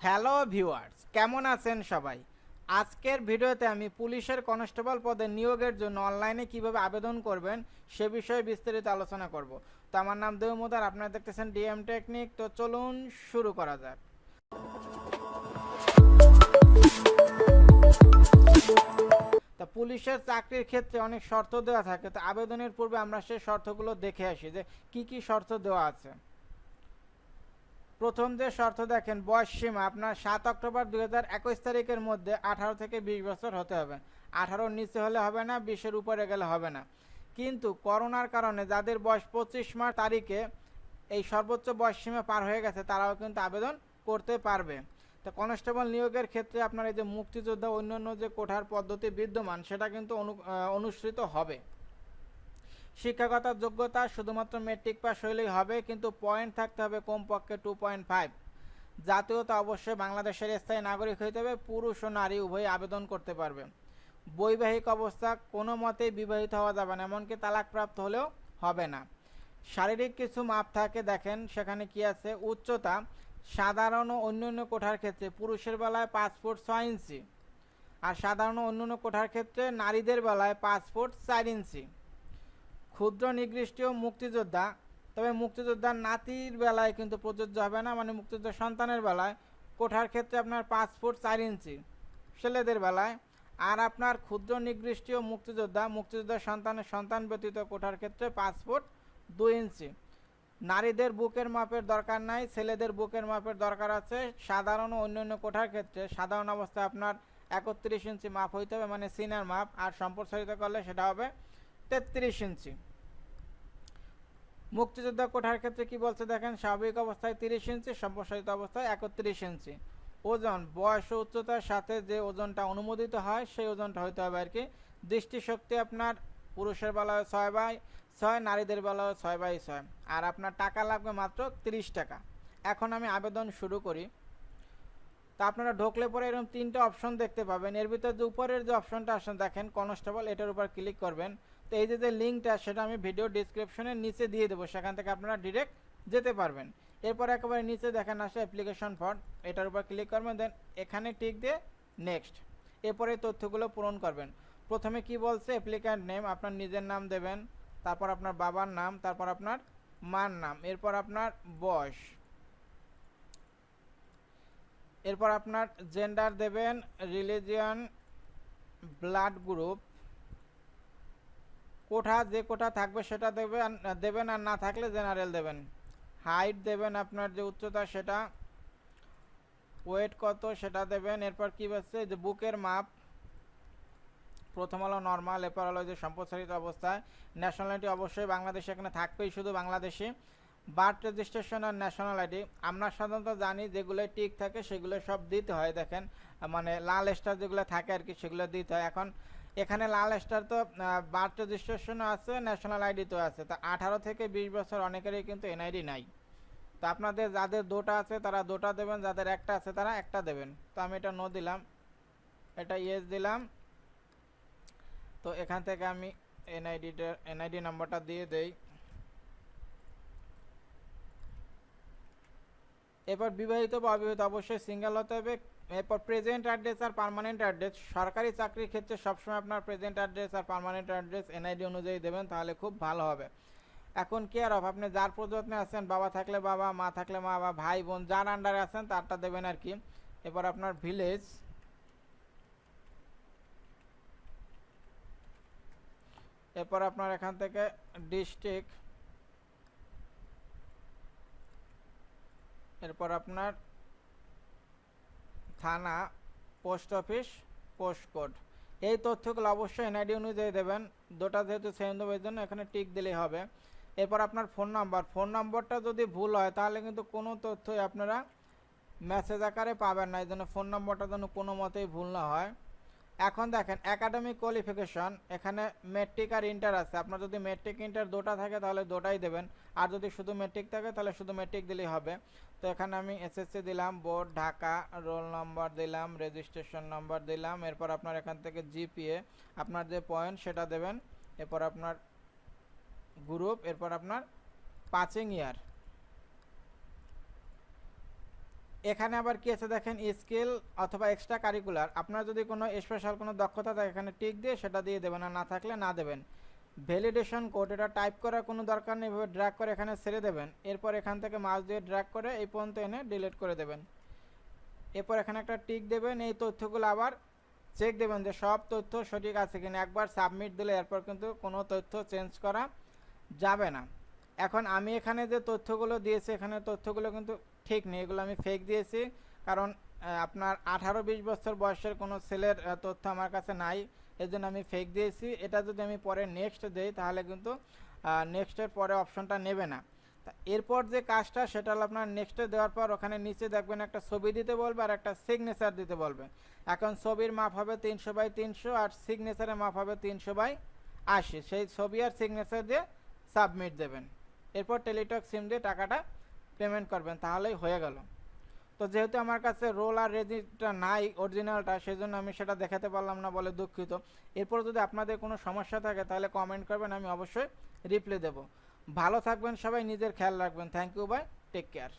Hello viewers, কেমন আছেন সবাই? আজকের ভিডিওতে আমি পুলিশের কনস্টেবল পদে নিয়োগের জন্য অনলাইনে কিভাবে আবেদন করবেন সে বিষয়ে বিস্তারিত আলোচনা করব। তো আমার নাম দেবমুদার, আপনারা দেখতেছেন ডিএম টেকনিক। তো চলুন শুরু করা যাক। তা পুলিশের চাকরির ক্ষেত্রে অনেক শর্ত দেওয়া থাকে। তো আবেদনের পূর্বে আমরা সেই শর্তগুলো দেখে আসি যে কি কি শর্ত দেওয়া আছে। প্রথম যে শর্ত দেখেন, বয়স সীমা আপনার 7 অক্টোবর 2021 তারিখের মধ্যে 18 থেকে 20 বছর হতে হবে। 18-র নিচে হলে হবে না, 20-এর উপরে গেলে হবে না। কিন্তু করোনার কারণে যাদের বয়স 25 মার্চ তারিখে এই সর্বোচ্চ বয়স সীমা পার হয়ে গেছে, তারাও কিন্তু আবেদন করতে পারবে। তো কনস্টেবল নিয়োগের ক্ষেত্রে আপনার এই যে মুক্তিযোদ্ধা অন্যান্য যে কোঠার পদ্ধতি বিদ্যমান, সেটা কিন্তু অনুসৃত হবে। শিক্ষাগত যোগ্যতা শুধুমাত্র মেট্রিক পাস হলেই হবে, কিন্তু পয়েন্ট থাকতে হবে কমপক্ষে 2.5। জাতীয়তা অবশ্যই বাংলাদেশের স্থায়ী নাগরিক হইতে হবে। পুরুষ ও নারী উভয়ই আবেদন করতে পারবে। বৈবাহিক অবস্থা কোনো মতেই বিবাহিত হওয়া যাবে না, এমনকি তালাকপ্রাপ্ত হলেও হবে না। শারীরিক কিছু মাপ থাকে, দেখেন সেখানে কি আছে। উচ্চতা সাধারণ ও অন্যান্য কোঠার ক্ষেত্রে পুরুষের বেলায় 5 ফুট 6 ইঞ্চি, আর সাধারণ ও অন্যান্য কোঠার ক্ষেত্রে নারীদের বেলায় 5 ফুট 4 ইঞ্চি। ক্ষুদ্র নিগৃষ্টীয় মুক্তিযোদ্ধা, তবে মুক্তিযোদ্ধার নাতির বেলায় কিন্তু প্রযোজ্য হবে না, মানে মুক্তিযোদ্ধার সন্তানের বেলায় কোঠার ক্ষেত্রে আপনার 5 ফুট 4 ইঞ্চি ছেলেদের বেলায়। আর আপনার ক্ষুদ্র নিগৃষ্টীয় মুক্তিযোদ্ধার সন্তানের সন্তান ব্যতীত কোঠার ক্ষেত্রে 5 ফুট 2 ইঞ্চি। নারীদের বুকের মাপের দরকার নাই, ছেলেদের বুকের মাপের দরকার আছে। সাধারণ ও অন্যান্য কোঠার ক্ষেত্রে সাধারণ অবস্থায় আপনার 31 ইঞ্চি মাপ হইতে হবে, মানে সিনিয়র মাপ, আর সম্প্রসারিত করলে সেটা হবে 33 ইঞ্চি। মুক্তিযোদ্ধা কোঠার ক্ষেত্রে কি বলছে দেখেন, স্বাভাবিক অবস্থায় 30 ইঞ্চি, সম্প্রসারিত অবস্থায় 31 ইঞ্চি। ওজন বয়স ও উচ্চতার সাথে যে ওজনটা অনুমোদিত হয় সেই ওজনটা হইতে হবে আর কি। দৃষ্টিশক্তি আপনার পুরুষের বেলায় 6/6, নারীদের বেলায় 6/6। আর আপনার টাকা লাগবে মাত্র 30 টাকা। এখন আমি আবেদন শুরু করি। তা আপনারা ঢুকলে পরে এরকম 3টে অপশন দেখতে পাবেন। এর ভিতর যে উপরের যে অপশনটা আসেন দেখেন কনস্টেবল, এটার উপর ক্লিক করবেন। তো এই যে লিঙ্কটা, সেটা আমি ভিডিও ডিসক্রিপশনের নিচে দিয়ে দেবো, সেখান থেকে আপনারা ডিরেক্ট যেতে পারবেন। এরপর একেবারে নিচে দেখেন আসে অ্যাপ্লিকেশন ফর্ম, এটার উপর ক্লিক করবেন, দেন এখানে টিক দিয়ে নেক্সট। এরপরে তথ্যগুলো পূরণ করবেন। প্রথমে কি বলছে, অ্যাপ্লিক্যান্ট নেম, আপনার নিজের নাম দেবেন, তারপর আপনার বাবার নাম, তারপর আপনার মার নাম, এরপর আপনার বয়স, এরপর আপনার জেন্ডার দেবেন, রিলিজিয়ন, ব্লাড গ্রুপ, কোঠা যে কোঠা থাকবে সেটা দেবেন, আর না থাকলে জেনারেল দেবেন। হাইট দেবেন, আপনার যে উচ্চতা সেটা, ওয়েট কত সেটা দেবেন। এরপর কি বলছে যে বুকের মাপ, প্রথম হলো নর্মাল, এরপর হলো যে সম্প্রসারিত অবস্থায়। ন্যাশনালিটি অবশ্যই বাংলাদেশ, এখানে থাকবেই শুধু বাংলাদেশি। বার্থ রেজিস্ট্রেশন আর ন্যাশনাল আইডি, আমরা সাধারণত জানি যেগুলো টিক থাকে সেগুলো সব দিতে হয়। দেখেন মানে লাল স্টার যেগুলো থাকে আর কি, সেগুলো দিতে হয়। এখন এখানে লাল স্টার তো বার্থ রেজিস্ট্রেশনও আছে, ন্যাশনাল আইডি তো আছে। তা 18 থেকে 20 বছর অনেকেরই কিন্তু এনআইডি নাই। তো আপনাদের যাদের দুটো আছে তারা দুটো দেবেন, যাদের একটা আছে তারা একটা দেবেন। তো আমি এটা নো দিলাম, এটা ইয়েস দিলাম। তো এখান থেকে আমি এনআইডি নাম্বারটা দিয়ে দেই। এরপর বিবাহিত বা অবিবাহিত অবশ্যই সিঙ্গেল হতে হবে। এরপর প্রেজেন্ট অ্যাড্রেস আর পার্মানেন্ট অ্যাড্রেস, সরকারি চাকরির ক্ষেত্রে সবসময় আপনার প্রেজেন্ট অ্যাড্রেস আর পার্মানেন্ট অ্যাড্রেস এনআইডি অনুযায়ী দেবেন, তাহলে খুব ভালো হবে। এখন কেয়ার অফ, আপনি যার প্রযত্নে আছেন, বাবা থাকলে বাবা, মা থাকলে মা, বা ভাই বোন যার আন্ডারে আছেন তারটা দেবেন আর কি। এরপর আপনার ভিলেজ, এরপর আপনার এখান থেকে ডিস্ট্রিক্ট, এরপর আপনার থানা, পোস্ট অফিস, পোস্ট কোড। এই তথ্যগুলো অবশ্যই এনআইডি অনুযায়ী দেবেন। দুটা যেহেতু সেম দেবো এই জন্য এখানে টিক দিলেই হবে। এরপর আপনার ফোন নাম্বারটা যদি ভুল হয় তাহলে কিন্তু কোনো তথ্যই আপনারা মেসেজ আকারে পাবেন না, এই জন্য ফোন নাম্বারটা যেন কোনো মতেই ভুল না হয়। এখন দেখেন একাডেমিক কোয়ালিফিকেশন, এখানে মেট্রিক আর ইন্টার আছে। আপনার যদি মেট্রিক ইন্টার দুটা থাকে তাহলে দুটাই দেবেন, আর যদি শুধু মেট্রিক থাকে তাহলে শুধু মেট্রিক দিলেই হবে। তো এখানে আমি এসএসসি দিলাম, বোর্ড ঢাকা, রোল নম্বর দিলাম, রেজিস্ট্রেশন নম্বর দিলাম। এরপর আপনার এখান থেকে জিপিএ, আপনার যে পয়েন্ট সেটা দেবেন। এরপর আপনার গ্রুপ, এরপর আপনার পাসিং ইয়ার। এখানে আবার কি আছে দেখেন, স্কিল অথবা এক্সট্রা কারিকুলার। আপনার যদি কোনো স্পেশাল কোনো দক্ষতা থাকে এখানে টিক দিয়ে সেটা দিয়ে দেবেন, আর না থাকলে না দেবেন। ভ্যালিডেশন কোড, এটা টাইপ করার কোনো দরকার নেই, এভাবে ড্র্যাগ করে এখানে ছেড়ে দেবেন। এরপর এখান থেকে মাউস দিয়ে ড্র্যাগ করে এই পর্যন্ত এনে ডিলিট করে দেবেন। এরপর এখানে একটা টিক দেবেন। এই তথ্যগুলো আবার চেক দেবেন যে সব তথ্য সঠিক আছে কিনা। একবার সাবমিট দিলে এরপর কিন্তু কোনো তথ্য চেঞ্জ করা যাবে না। এখন আমি এখানে যে তথ্যগুলো দিয়েছি এখানে তথ্যগুলো কিন্তু ঠিক নেই, এগুলো আমি ফেক দিয়েছি। কারণ আপনার 18-20 বছর বয়সের কোনো ছেলের তথ্য আমার কাছে নাই, এর জন্য আমি ফেক দিয়েছি। এটা যদি আমি পরে নেক্সট দেই তাহলে কিন্তু নেক্সটের পরে অপশনটা নেবে না। এরপর যে কাজটা সেটা হলো আপনার নেক্সটে দেওয়ার পর ওখানে নিচে দেখবেন একটা ছবি দিতে বলবে আর একটা সিগনেচার দিতে বলবে। এখন ছবির মাপ হবে 300x300 আর সিগনেচারের মাপ হবে 300x80। সেই ছবি আর সিগনেচার দিয়ে সাবমিট দেবেন। এরপর টেলিটক সিম দিয়ে টাকাটা পেমেন্ট করবেন, তাহলেই হয়ে গেল। তো যেহেতু আমার কাছে রোল আর রেজিটা নাই অরিজিনালটা, সেই জন্য আমি সেটা দেখাতে পারলাম না বলে দুঃখিত। এরপর যদি আপনাদের কোনো সমস্যা থাকে তাহলে কমেন্ট করবেন, আমি অবশ্যই রিপ্লাই দেব। ভালো থাকবেন সবাই, নিজের খেয়াল রাখবেন। Thank you, bye, take care.